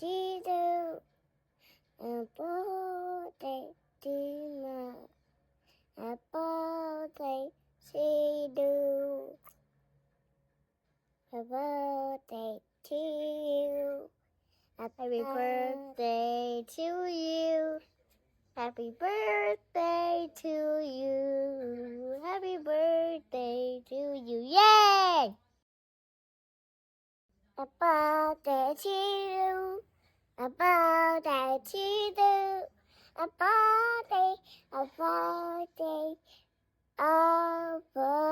to you. Happy birthday to you. Happy birthday to you. Happy birthday to you. Happy birthday to you. Happy birthday to you. Happy birthday to you. Yay! Happy birthday to you. Happy birthday to you. Happy birthday. Happy birthday. Happy birthday.